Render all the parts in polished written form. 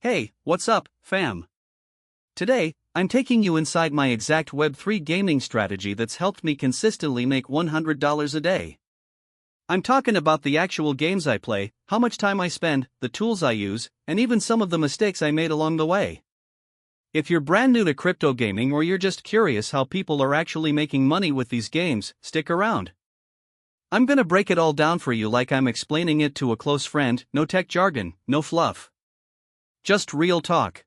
Hey, what's up, fam? Today, I'm taking you inside my exact Web3 gaming strategy that's helped me consistently make $100 a day. I'm talking about the actual games I play, how much time I spend, the tools I use, and even some of the mistakes I made along the way. If you're brand new to crypto gaming or you're just curious how people are actually making money with these games, stick around. I'm gonna break it all down for you like I'm explaining it to a close friend, no tech jargon, no fluff. Just real talk.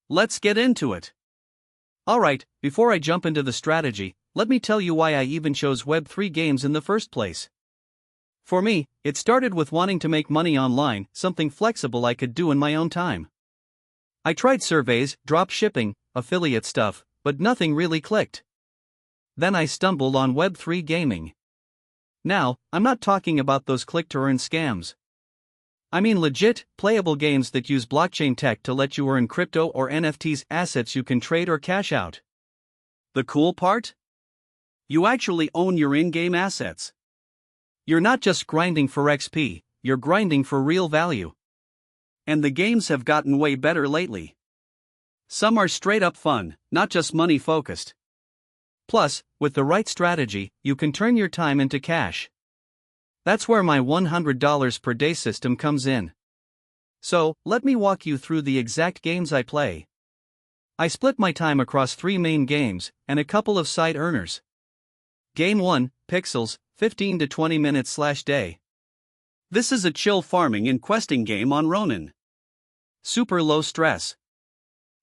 Let's get into it. Alright, before I jump into the strategy, let me tell you why I even chose Web3 games in the first place. For me, it started with wanting to make money online, something flexible I could do in my own time. I tried surveys, drop shipping, affiliate stuff, but nothing really clicked. Then I stumbled on Web3 gaming. Now, I'm not talking about those click-to-earn scams. I mean legit, playable games that use blockchain tech to let you earn crypto or NFTs assets you can trade or cash out. The cool part? You actually own your in-game assets. You're not just grinding for XP, you're grinding for real value. And the games have gotten way better lately. Some are straight up fun, not just money focused. Plus, with the right strategy, you can turn your time into cash. That's where my $100 per day system comes in. So, let me walk you through the exact games I play. I split my time across 3 main games, and a couple of side earners. Game 1, Pixels, 15 to 20 minutes/day. This is a chill farming and questing game on Ronin. Super low stress.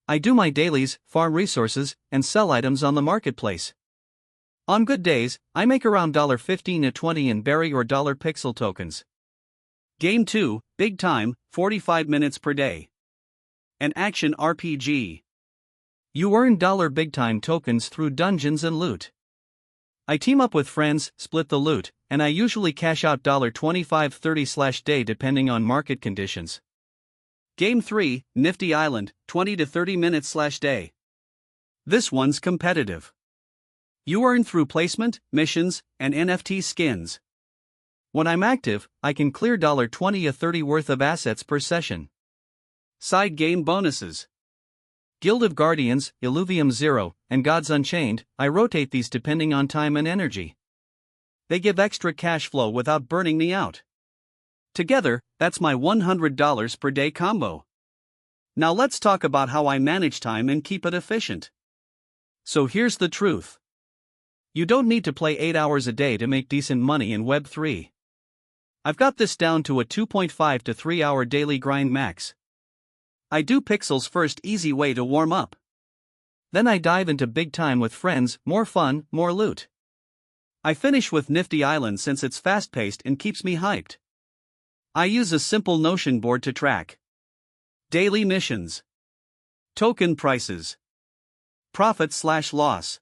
I do my dailies, farm resources, and sell items on the marketplace. On good days, I make around $15 to $20 in berry or $pixel tokens. Game 2, Big Time, 45 minutes per day. An action RPG. You earn $Big Time tokens through dungeons and loot. I team up with friends, split the loot, and I usually cash out $25-30/day depending on market conditions. Game 3, Nifty Island, 20 to 30 minutes/day. This one's competitive. You earn through placement, missions, and NFT skins. When I'm active, I can clear $20 to $30 worth of assets per session. Side game bonuses. Guild of Guardians, Illuvium Zero, and Gods Unchained, I rotate these depending on time and energy. They give extra cash flow without burning me out. Together, that's my $100 per day combo. Now let's talk about how I manage time and keep it efficient. So here's the truth. You don't need to play 8 hours a day to make decent money in Web3. I've got this down to a 2.5 to 3 hour daily grind max. I do Pixels first, easy way to warm up. Then I dive into Big Time with friends, more fun, more loot. I finish with Nifty Island since it's fast-paced and keeps me hyped. I use a simple Notion board to track daily missions, token prices, profit/loss,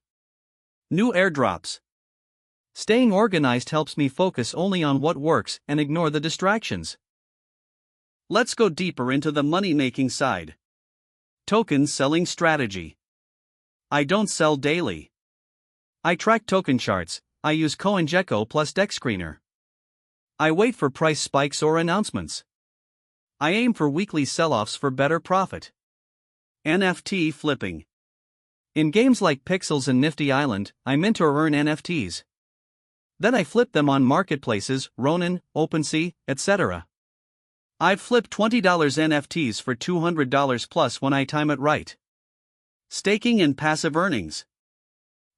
new airdrops. Staying organized helps me focus only on what works and ignore the distractions. Let's go deeper into the money-making side. Token selling strategy. I don't sell daily. I track token charts. I use Coingecko plus Dexscreener. I wait for price spikes or announcements. I aim for weekly sell-offs for better profit. NFT flipping. In games like Pixels and Nifty Island, I mint or earn NFTs. Then I flip them on marketplaces, Ronin, OpenSea, etc. I've flipped $20 NFTs for $200 plus when I time it right. Staking and passive earnings.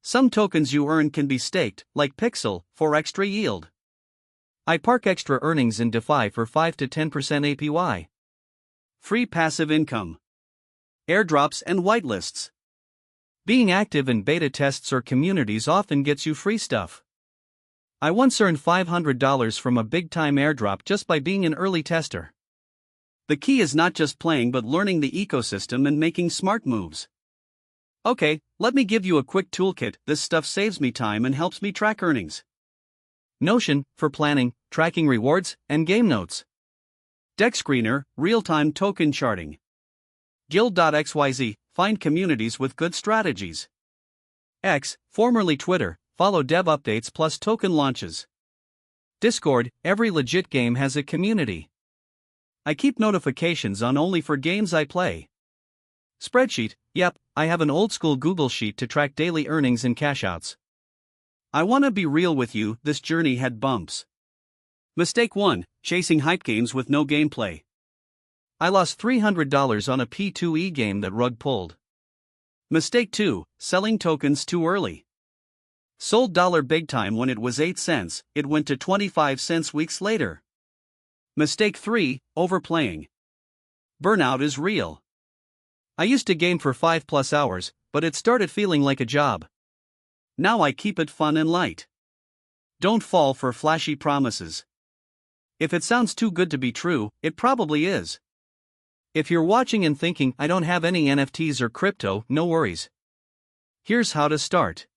Some tokens you earn can be staked, like Pixel, for extra yield. I park extra earnings in DeFi for 5 to 10% APY. Free passive income. Airdrops and whitelists. Being active in beta tests or communities often gets you free stuff. I once earned $500 from a big-time airdrop just by being an early tester. The key is not just playing but learning the ecosystem and making smart moves. Okay, let me give you a quick toolkit. This stuff saves me time and helps me track earnings. Notion, for planning, tracking rewards, and game notes. Dexscreener, real-time token charting. Guild.xyz, find communities with good strategies. X, formerly Twitter, follow dev updates plus token launches. Discord, every legit game has a community. I keep notifications on only for games I play. Spreadsheet, yep, I have an old school Google Sheet to track daily earnings and cashouts. I wanna be real with you, this journey had bumps. Mistake 1, chasing hype games with no gameplay. I lost $300 on a P2E game that rug pulled. Mistake 2, selling tokens too early. Sold big time when it was 8 cents, it went to 25 cents weeks later. Mistake 3, overplaying. Burnout is real. I used to game for 5+ hours, but it started feeling like a job. Now I keep it fun and light. Don't fall for flashy promises. If it sounds too good to be true, it probably is. If you're watching and thinking, I don't have any NFTs or crypto, no worries. Here's how to start.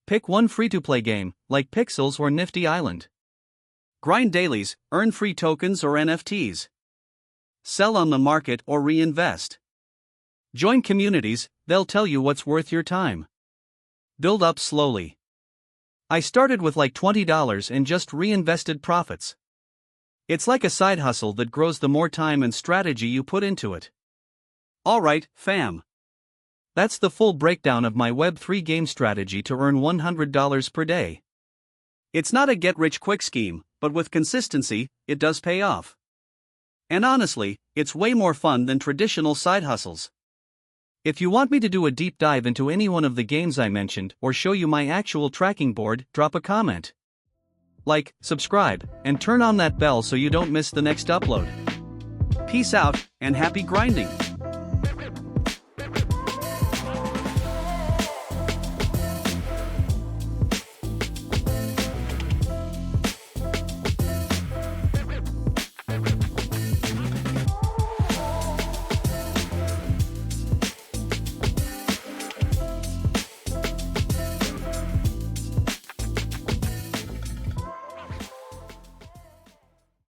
Pick one free-to-play game, like Pixels or Nifty Island. Grind dailies, earn free tokens or NFTs. Sell on the market or reinvest. Join communities, they'll tell you what's worth your time. Build up slowly. I started with like $20 and just reinvested profits. It's like a side hustle that grows the more time and strategy you put into it. Alright, fam. That's the full breakdown of my Web3 game strategy to earn $100 per day. It's not a get-rich-quick scheme, but with consistency, it does pay off. And honestly, it's way more fun than traditional side hustles. If you want me to do a deep dive into any one of the games I mentioned or show you my actual tracking board, drop a comment. Like, subscribe, and turn on that bell so you don't miss the next upload. Peace out, and happy grinding!